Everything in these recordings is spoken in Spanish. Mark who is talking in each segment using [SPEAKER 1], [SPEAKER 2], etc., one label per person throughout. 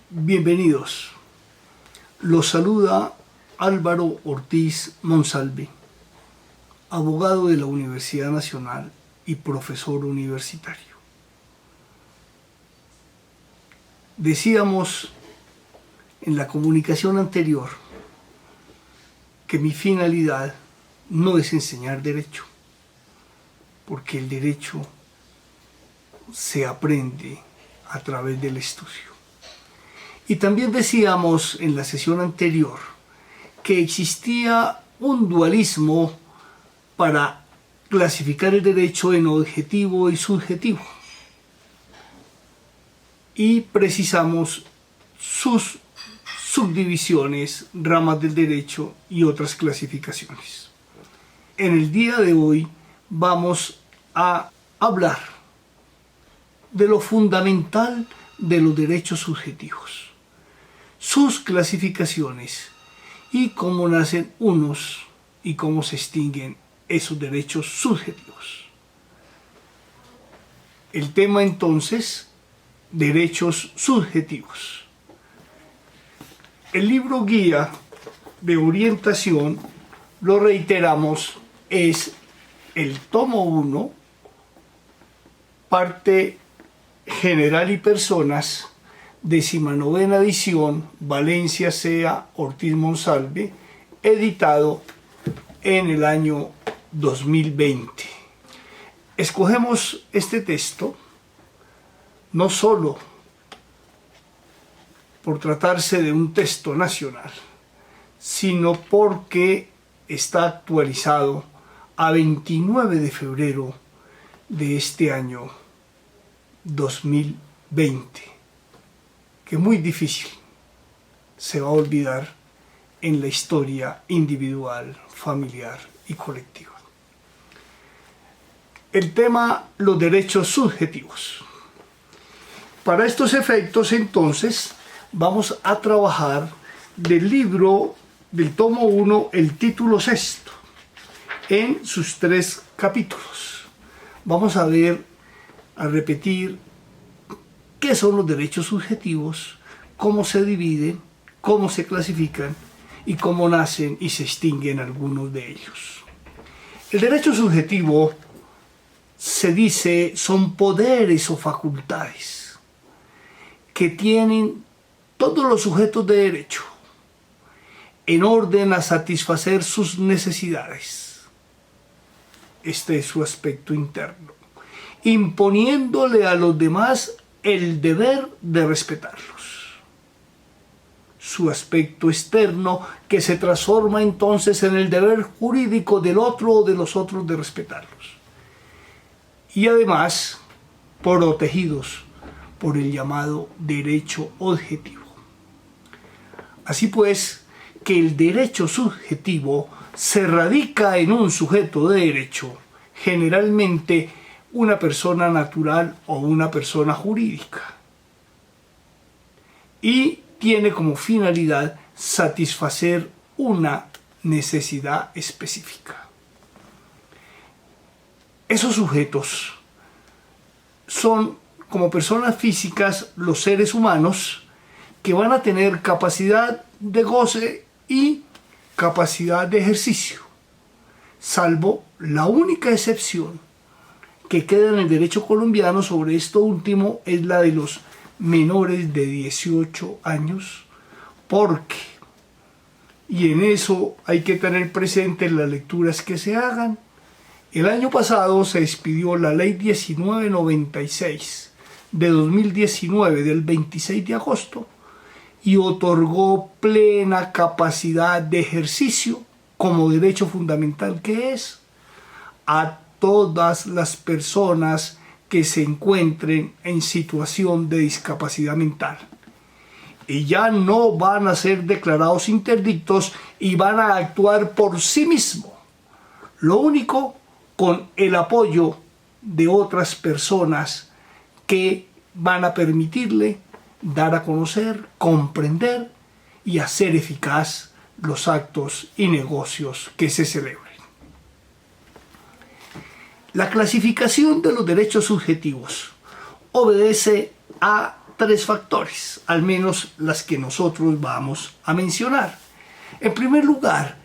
[SPEAKER 1] Bienvenidos. Los saluda Álvaro Ortiz Monsalve, abogado de la Universidad Nacional y profesor universitario. Decíamos en la comunicación anterior que mi finalidad no es enseñar derecho, porque el derecho se aprende a través del estudio. Y también decíamos en la sesión anterior que existía un dualismo para clasificar el derecho en objetivo y subjetivo. Y precisamos sus subdivisiones, ramas del derecho y otras clasificaciones. En el día de hoy vamos a hablar de lo fundamental de los derechos subjetivos, sus clasificaciones y cómo nacen unos y cómo se extinguen esos derechos subjetivos. El tema entonces, derechos subjetivos. El libro guía de orientación, lo reiteramos, es el tomo 1, parte general y personas, 19ª edición, Valencia C.A. Ortiz Monsalve, editado en el año 2020. Escogemos este texto no solo por tratarse de un texto nacional, sino porque está actualizado a 29 de febrero de este año 2020. Que muy difícil se va a olvidar en la historia individual, familiar y colectiva. El tema, los derechos subjetivos. Para estos efectos, entonces, vamos a trabajar del libro, del tomo 1, el título 6, en sus 3 capítulos. Vamos a repetir qué son los derechos subjetivos, cómo se dividen, cómo se clasifican y cómo nacen y se extinguen algunos de ellos. El derecho subjetivo se dice son poderes o facultades que tienen todos los sujetos de derecho en orden a satisfacer sus necesidades. Este es su aspecto interno, imponiéndole a los demás el deber de respetarlos. Su aspecto externo, que se transforma entonces en el deber jurídico del otro o de los otros de respetarlos. Y además, protegidos por el llamado derecho objetivo. Así pues, que el derecho subjetivo se radica en un sujeto de derecho, generalmente una persona natural o una persona jurídica, y tiene como finalidad satisfacer una necesidad específica. Esos sujetos son, como personas físicas, los seres humanos que van a tener capacidad de goce y capacidad de ejercicio, salvo la única excepción que queda en el derecho colombiano sobre esto último, es la de los menores de 18 años, porque, y en eso hay que tener presente las lecturas que se hagan, el año pasado se expidió la ley 1996 de 2019, del 26 de agosto, y otorgó plena capacidad de ejercicio como derecho fundamental que es a todas las personas que se encuentren en situación de discapacidad mental. Y ya no van a ser declarados interdictos y van a actuar por sí mismos. Lo único con el apoyo de otras personas que van a permitirle dar a conocer, comprender y hacer eficaz los actos y negocios que se celebren. La clasificación de los derechos subjetivos obedece a tres factores, al menos las que nosotros vamos a mencionar. En primer lugar,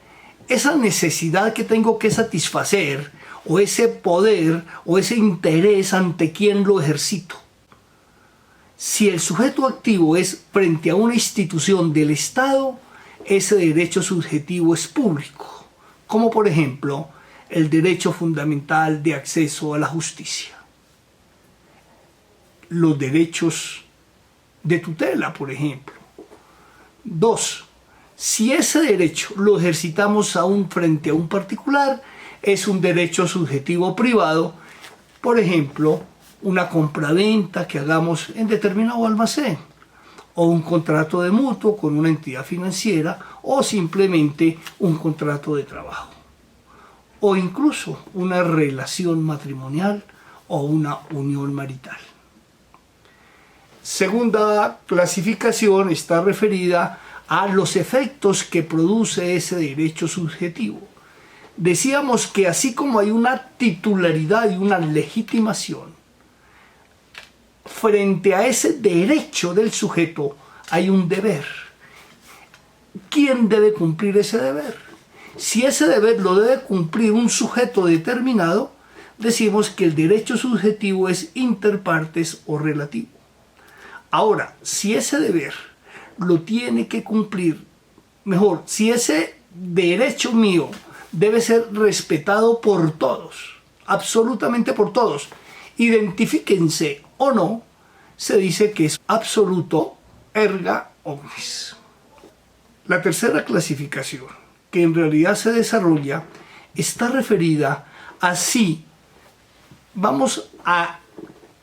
[SPEAKER 1] esa necesidad que tengo que satisfacer, o ese poder, o ese interés ante quien lo ejercito. Si el sujeto activo es frente a una institución del Estado, ese derecho subjetivo es público, como por ejemplo el derecho fundamental de acceso a la justicia. Los derechos de tutela, por ejemplo. 2. Si ese derecho lo ejercitamos aún frente a un particular, es un derecho subjetivo privado, por ejemplo, una compraventa que hagamos en determinado almacén, o un contrato de mutuo con una entidad financiera, o simplemente un contrato de trabajo, o incluso una relación matrimonial o una unión marital. Segunda clasificación está referida a los efectos que produce ese derecho subjetivo. Decíamos que así como hay una titularidad y una legitimación, frente a ese derecho del sujeto hay un deber. ¿Quién debe cumplir ese deber? Si ese deber lo debe cumplir un sujeto determinado, decimos que el derecho subjetivo es inter partes o relativo. Ahora, si ese deber lo tiene que cumplir, mejor, si ese derecho mío debe ser respetado por todos, absolutamente por todos, identifíquense o no, se dice que es absoluto erga omnes. La tercera clasificación, que en realidad se desarrolla, está referida a si vamos a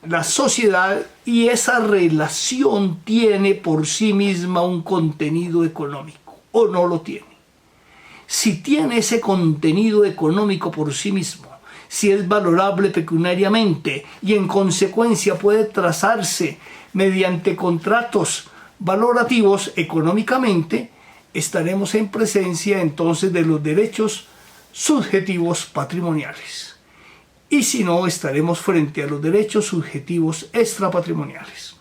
[SPEAKER 1] la sociedad y esa relación tiene por sí misma un contenido económico o no lo tiene. Si tiene ese contenido económico por sí mismo, si es valorable pecuniariamente y en consecuencia puede trazarse mediante contratos valorativos económicamente, estaremos en presencia entonces de los derechos subjetivos patrimoniales. Y si no, estaremos frente a los derechos subjetivos extrapatrimoniales.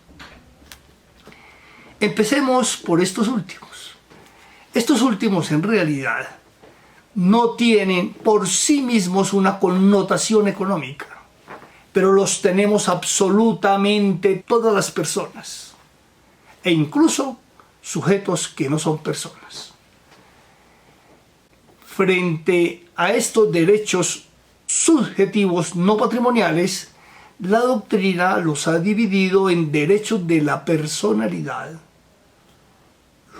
[SPEAKER 1] Empecemos por estos últimos. Estos últimos en realidad no tienen por sí mismos una connotación económica, pero los tenemos absolutamente todas las personas, e incluso sujetos que no son personas. Frente a estos derechos subjetivos no patrimoniales, la doctrina los ha dividido en derechos de la personalidad.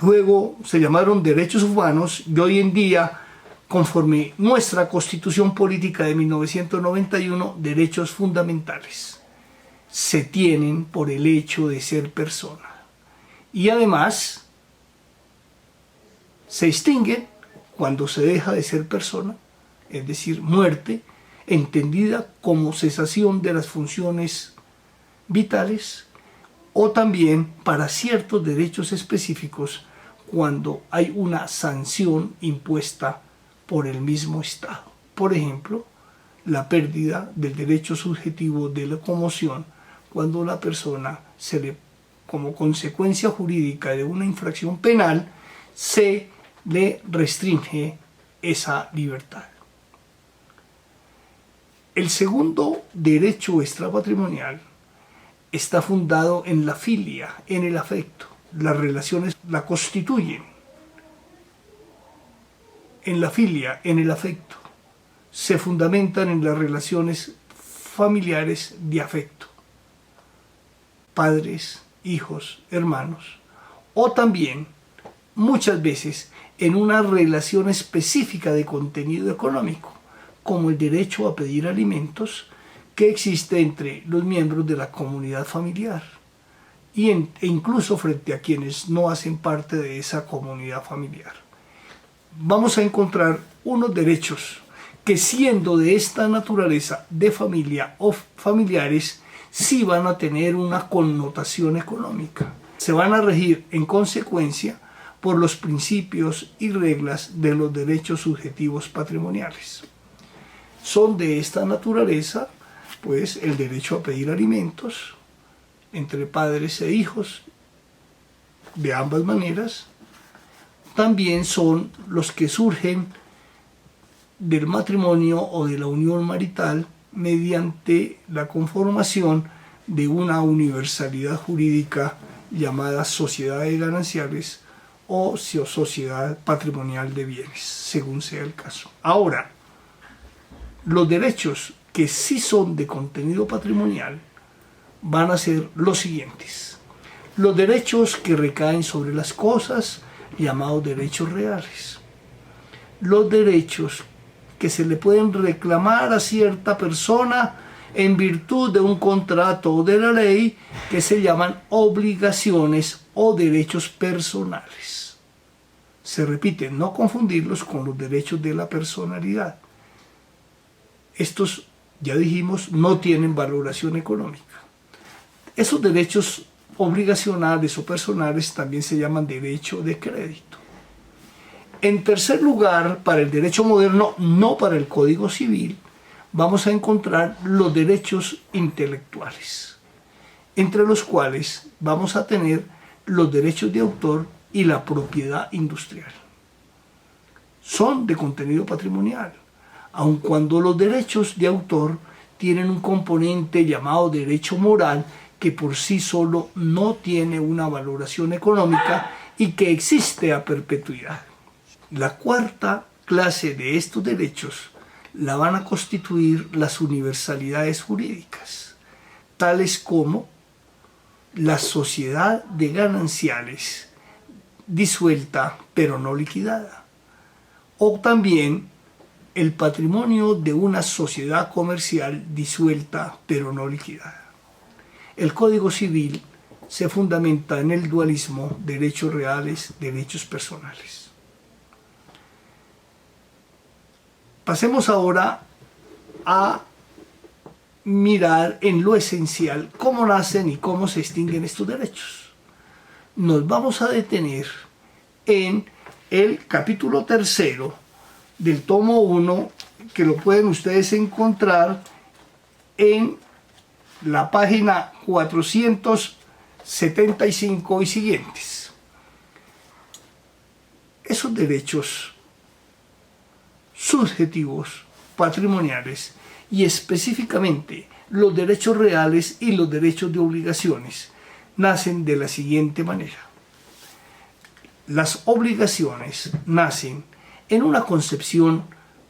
[SPEAKER 1] Luego se llamaron derechos humanos y hoy en día, conforme nuestra Constitución Política de 1991, derechos fundamentales. Se tienen por el hecho de ser persona. Y además, se extinguen cuando se deja de ser persona, es decir, muerte, entendida como cesación de las funciones vitales, o también para ciertos derechos específicos cuando hay una sanción impuesta por el mismo Estado. Por ejemplo, la pérdida del derecho subjetivo de locomoción cuando la persona como consecuencia jurídica de una infracción penal, se le restringe esa libertad. El segundo derecho extrapatrimonial está fundado en la filia, en el afecto. Las relaciones la constituyen. En la filia, en el afecto, se fundamentan en las relaciones familiares de afecto. Padres, hijos, hermanos, o también, muchas veces, en una relación específica de contenido económico, como el derecho a pedir alimentos que existe entre los miembros de la comunidad familiar e incluso frente a quienes no hacen parte de esa comunidad familiar. Vamos a encontrar unos derechos que, siendo de esta naturaleza de familia o familiares, sí van a tener una connotación económica. Se van a regir en consecuencia por los principios y reglas de los derechos subjetivos patrimoniales. Son de esta naturaleza, pues, el derecho a pedir alimentos, entre padres e hijos, de ambas maneras. También son los que surgen del matrimonio o de la unión marital mediante la conformación de una universalidad jurídica llamada sociedades gananciales o sociedad patrimonial de bienes, según sea el caso. Ahora, los derechos que sí son de contenido patrimonial van a ser los siguientes. Los derechos que recaen sobre las cosas, llamados derechos reales. Los derechos que se le pueden reclamar a cierta persona en virtud de un contrato o de la ley, que se llaman obligaciones o derechos personales. Se repite, no confundirlos con los derechos de la personalidad. Estos, ya dijimos, no tienen valoración económica. Esos derechos obligacionales o personales también se llaman derecho de crédito. En tercer lugar, para el derecho moderno, no para el Código Civil, vamos a encontrar los derechos intelectuales, entre los cuales vamos a tener los derechos de autor y la propiedad industrial. Son de contenido patrimonial, aun cuando los derechos de autor tienen un componente llamado derecho moral que por sí solo no tiene una valoración económica y que existe a perpetuidad. La cuarta clase de estos derechos la van a constituir las universalidades jurídicas, tales como la sociedad de gananciales disuelta pero no liquidada, o también el patrimonio de una sociedad comercial disuelta pero no liquidada. El Código Civil se fundamenta en el dualismo derechos reales, derechos personales. Pasemos ahora a mirar en lo esencial cómo nacen y cómo se extinguen estos derechos. Nos vamos a detener en el capítulo 3 del tomo 1, que lo pueden ustedes encontrar en la página 475 y siguientes. Esos derechos subjetivos, patrimoniales y específicamente los derechos reales y los derechos de obligaciones nacen de la siguiente manera. Las obligaciones nacen en una concepción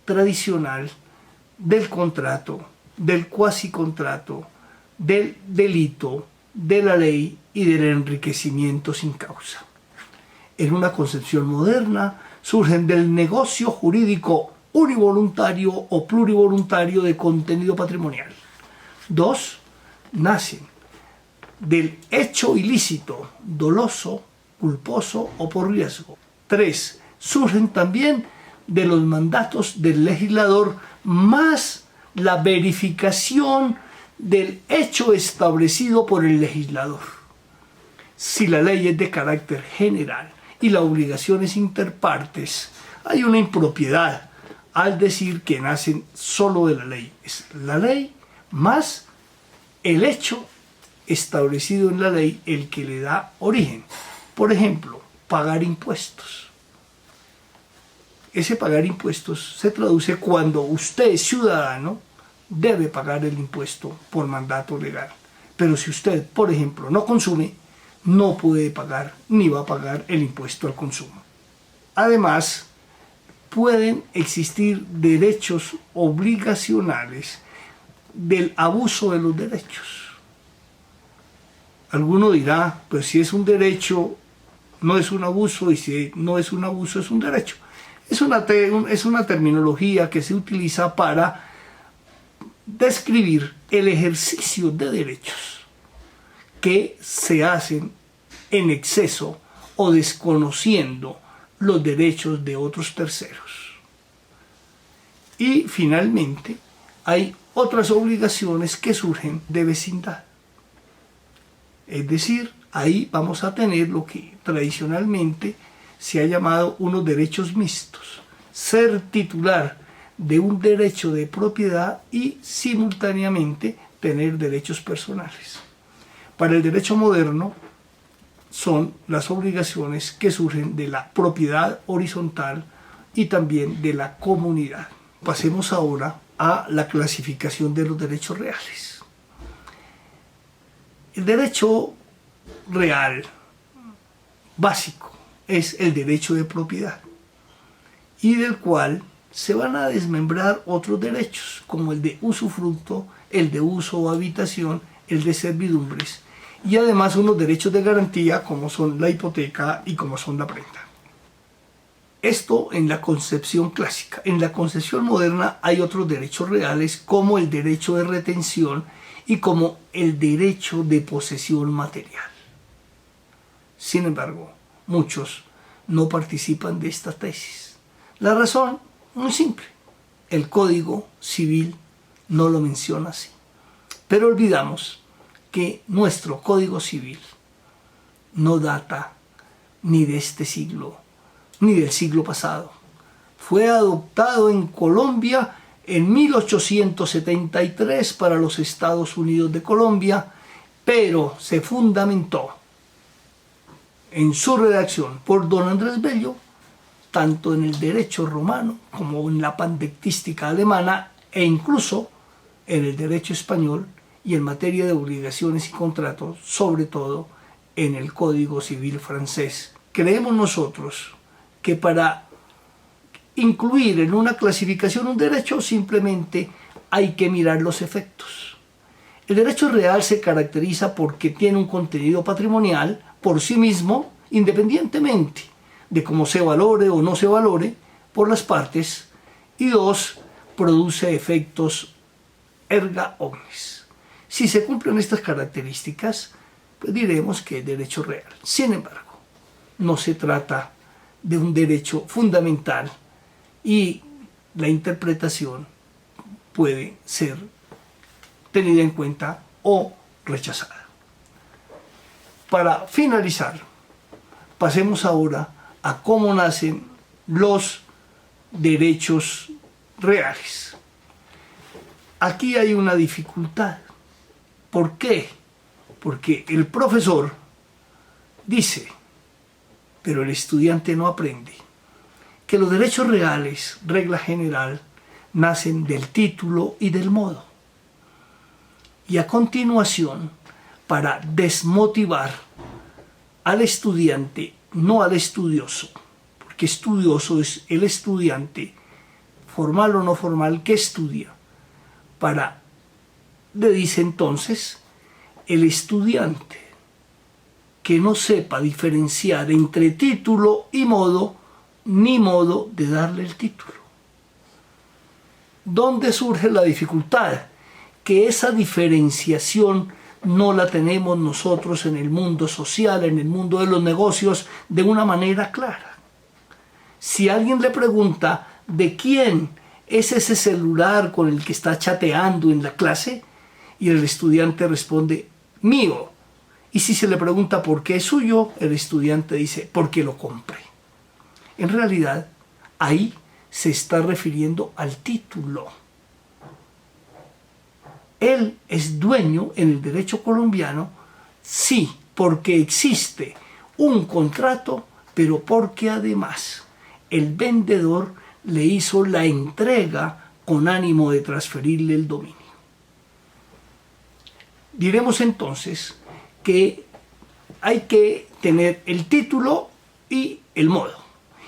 [SPEAKER 1] tradicional del contrato, del cuasicontrato, del delito, de la ley y del enriquecimiento sin causa. En una concepción moderna surgen del negocio jurídico univoluntario o plurivoluntario de contenido patrimonial. 2. Nacen del hecho ilícito, doloso, culposo o por riesgo. 3. Surgen también de los mandatos del legislador más la verificación del hecho establecido por el legislador. Si la ley es de carácter general y la obligación es interpartes, hay una impropiedad al decir que nacen solo de la ley. Es la ley más el hecho establecido en la ley el que le da origen. Por ejemplo, pagar impuestos. Ese pagar impuestos se traduce cuando usted, ciudadano, debe pagar el impuesto por mandato legal. Pero si usted, por ejemplo, no consume, no puede pagar ni va a pagar el impuesto al consumo. Además, pueden existir derechos obligacionales del abuso de los derechos. Alguno dirá, pues si es un derecho, no es un abuso, y si no es un abuso, es un derecho. Es una terminología que se utiliza para describir el ejercicio de derechos que se hacen en exceso o desconociendo los derechos de otros terceros. Y finalmente hay otras obligaciones que surgen de vecindad. Es decir, ahí vamos a tener lo que tradicionalmente se ha llamado unos derechos mixtos. Ser titular de un derecho de propiedad y simultáneamente tener derechos personales. Para el derecho moderno son las obligaciones que surgen de la propiedad horizontal y también de la comunidad. Pasemos ahora a la clasificación de los derechos reales. El derecho real básico es el derecho de propiedad, y del cual se van a desmembrar otros derechos, como el de usufructo, el de uso o habitación, el de servidumbres, y además unos derechos de garantía como son la hipoteca y como son la prenda. Esto en la concepción clásica. En la concepción moderna hay otros derechos reales, como el derecho de retención y como el derecho de posesión material. Sin embargo, muchos no participan de esta tesis. La razón, muy simple: el Código Civil no lo menciona así. Pero olvidamos que nuestro Código Civil no data ni de este siglo, ni del siglo pasado. Fue adoptado en Colombia en 1873 para los Estados Unidos de Colombia, pero se fundamentó en su redacción por don Andrés Bello, tanto en el derecho romano como en la pandectística alemana, e incluso en el derecho español y en materia de obligaciones y contratos, sobre todo en el Código Civil francés. Creemos nosotros que para incluir en una clasificación un derecho simplemente hay que mirar los efectos. El derecho real se caracteriza porque tiene un contenido patrimonial por sí mismo, independientemente de cómo se valore o no se valore por las partes, y dos, produce efectos erga omnes. Si se cumplen estas características, pues diremos que es derecho real. Sin embargo, no se trata de un derecho fundamental y la interpretación puede ser tenida en cuenta o rechazada. Para finalizar, pasemos ahora a cómo nacen los derechos reales. Aquí hay una dificultad. ¿Por qué? Porque el profesor dice, pero el estudiante no aprende, que los derechos reales, regla general, nacen del título y del modo. Y a continuación, para desmotivar al estudiante, no al estudioso, porque estudioso es el estudiante, formal o no formal, que estudia, le dice entonces, el estudiante que no sepa diferenciar entre título y modo, ni modo de darle el título. ¿Dónde surge la dificultad? Que esa diferenciación no la tenemos nosotros en el mundo social, en el mundo de los negocios, de una manera clara. Si alguien le pregunta de quién es ese celular con el que está chateando en la clase, y el estudiante responde, mío. Y si se le pregunta por qué es suyo, el estudiante dice, porque lo compré. En realidad, ahí se está refiriendo al título. Él es dueño en el derecho colombiano, sí, porque existe un contrato, pero porque además el vendedor le hizo la entrega con ánimo de transferirle el dominio. Diremos entonces que hay que tener el título y el modo.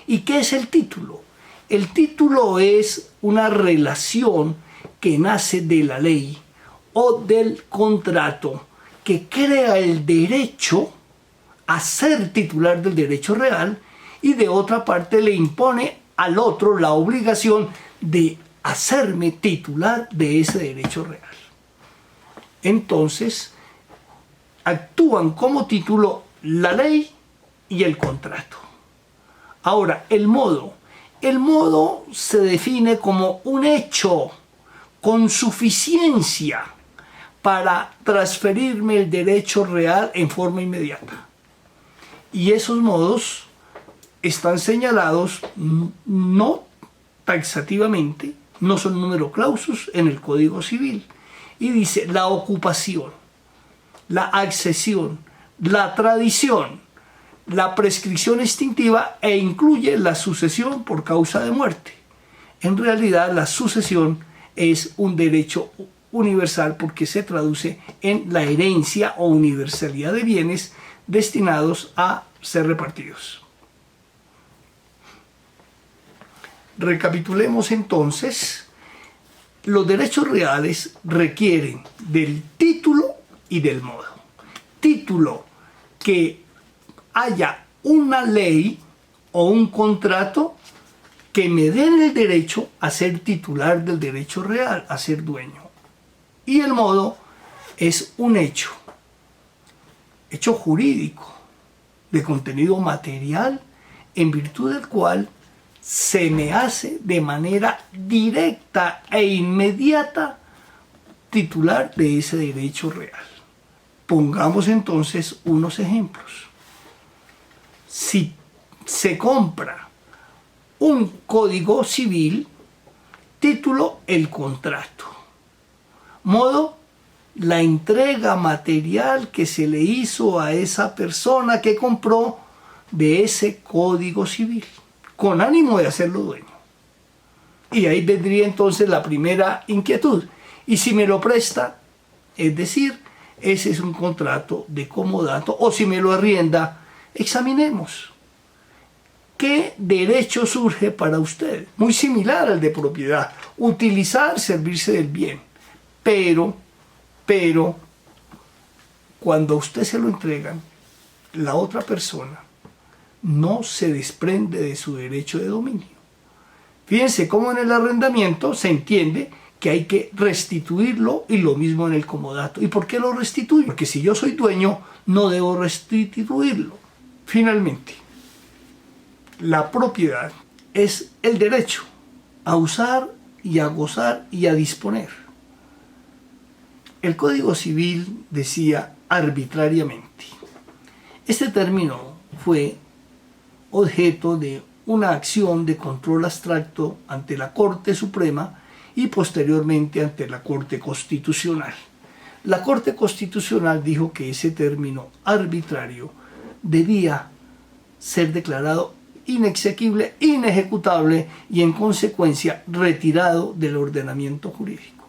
[SPEAKER 1] ¿Y qué es el título? El título es una relación que nace de la ley o del contrato que crea el derecho a ser titular del derecho real, y de otra parte le impone al otro la obligación de hacerme titular de ese derecho real. Entonces, actúan como título la ley y el contrato. Ahora, el modo. El modo se define como un hecho con suficiencia para transferirme el derecho real en forma inmediata. Y esos modos están señalados no taxativamente, no son número clausus en el Código Civil. Y dice la ocupación. la accesión, la tradición, la prescripción extintiva e incluye la sucesión por causa de muerte. En realidad, la sucesión es un derecho universal porque se traduce en la herencia o universalidad de bienes destinados a ser repartidos. Recapitulemos entonces. Los derechos reales requieren del título y del modo. Título, que haya una ley o un contrato que me den el derecho a ser titular del derecho real, a ser dueño. Y el modo es un hecho jurídico, de contenido material, en virtud del cual se me hace de manera directa e inmediata titular de ese derecho real. Pongamos entonces unos ejemplos. Si se compra un código civil, título, el contrato. Modo, la entrega material que se le hizo a esa persona que compró de ese código civil, con ánimo de hacerlo dueño. Y ahí vendría entonces la primera inquietud. Y si me lo presta, es decir, ese es un contrato de comodato, o si me lo arrienda, examinemos. ¿Qué derecho surge para usted? Muy similar al de propiedad. Utilizar, servirse del bien. Pero, cuando a usted se lo entregan, la otra persona no se desprende de su derecho de dominio. Fíjense cómo en el arrendamiento se entiende que hay que restituirlo, y lo mismo en el comodato. ¿Y por qué lo restituyo? Porque si yo soy dueño, no debo restituirlo. Finalmente, la propiedad es el derecho a usar y a gozar y a disponer. El Código Civil decía arbitrariamente. Este término fue objeto de una acción de control abstracto ante la Corte Suprema y posteriormente ante la Corte Constitucional. La Corte Constitucional dijo que ese término arbitrario debía ser declarado inexequible, inejecutable y en consecuencia retirado del ordenamiento jurídico.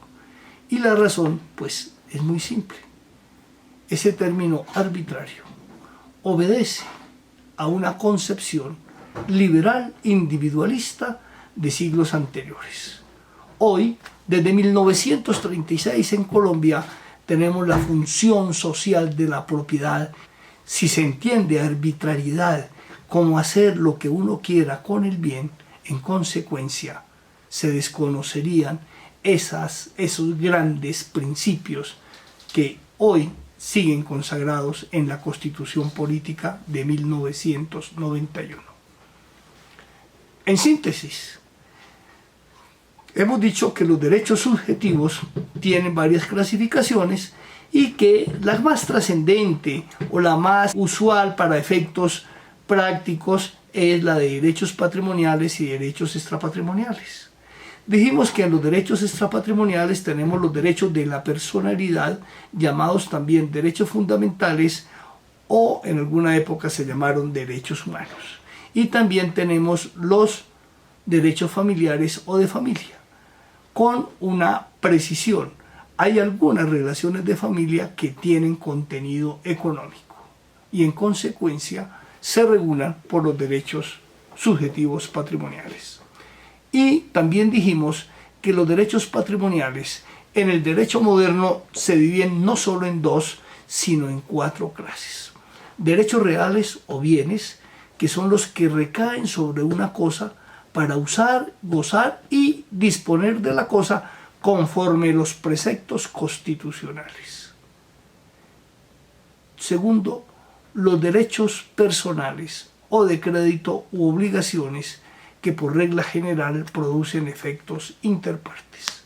[SPEAKER 1] Y la razón, pues, es muy simple. Ese término arbitrario obedece a una concepción liberal individualista de siglos anteriores. Hoy, desde 1936 en Colombia, tenemos la función social de la propiedad. Si se entiende arbitrariedad como hacer lo que uno quiera con el bien, en consecuencia se desconocerían esos grandes principios que hoy siguen consagrados en la Constitución Política de 1991. En síntesis, hemos dicho que los derechos subjetivos tienen varias clasificaciones y que la más trascendente o la más usual para efectos prácticos es la de derechos patrimoniales y derechos extrapatrimoniales. Dijimos que en los derechos extrapatrimoniales tenemos los derechos de la personalidad, llamados también derechos fundamentales, o en alguna época se llamaron derechos humanos. Y también tenemos los derechos familiares o de familia, con una precisión. Hay algunas relaciones de familia que tienen contenido económico y en consecuencia se regulan por los derechos subjetivos patrimoniales. Y también dijimos que los derechos patrimoniales en el derecho moderno se dividen no solo en dos, sino en cuatro clases. Derechos reales o bienes, que son los que recaen sobre una cosa para usar, gozar y disponer de la cosa conforme los preceptos constitucionales. Segundo, los derechos personales o de crédito u obligaciones que por regla general producen efectos interpartes.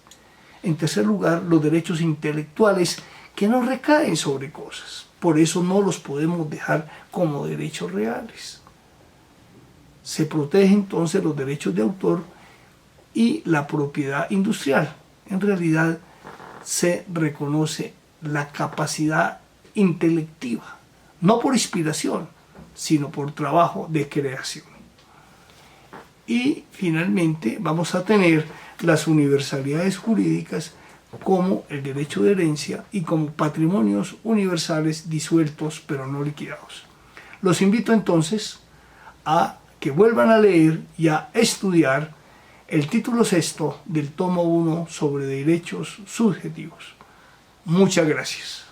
[SPEAKER 1] En tercer lugar, los derechos intelectuales que no recaen sobre cosas. Por eso no los podemos dejar como derechos reales. Se protegen entonces los derechos de autor y la propiedad industrial. En realidad se reconoce la capacidad intelectiva, no por inspiración, sino por trabajo de creación. Y finalmente vamos a tener las universalidades jurídicas como el derecho de herencia y como patrimonios universales disueltos pero no liquidados. Los invito entonces a que vuelvan a leer y a estudiar el título sexto del tomo 1 sobre derechos subjetivos. Muchas gracias.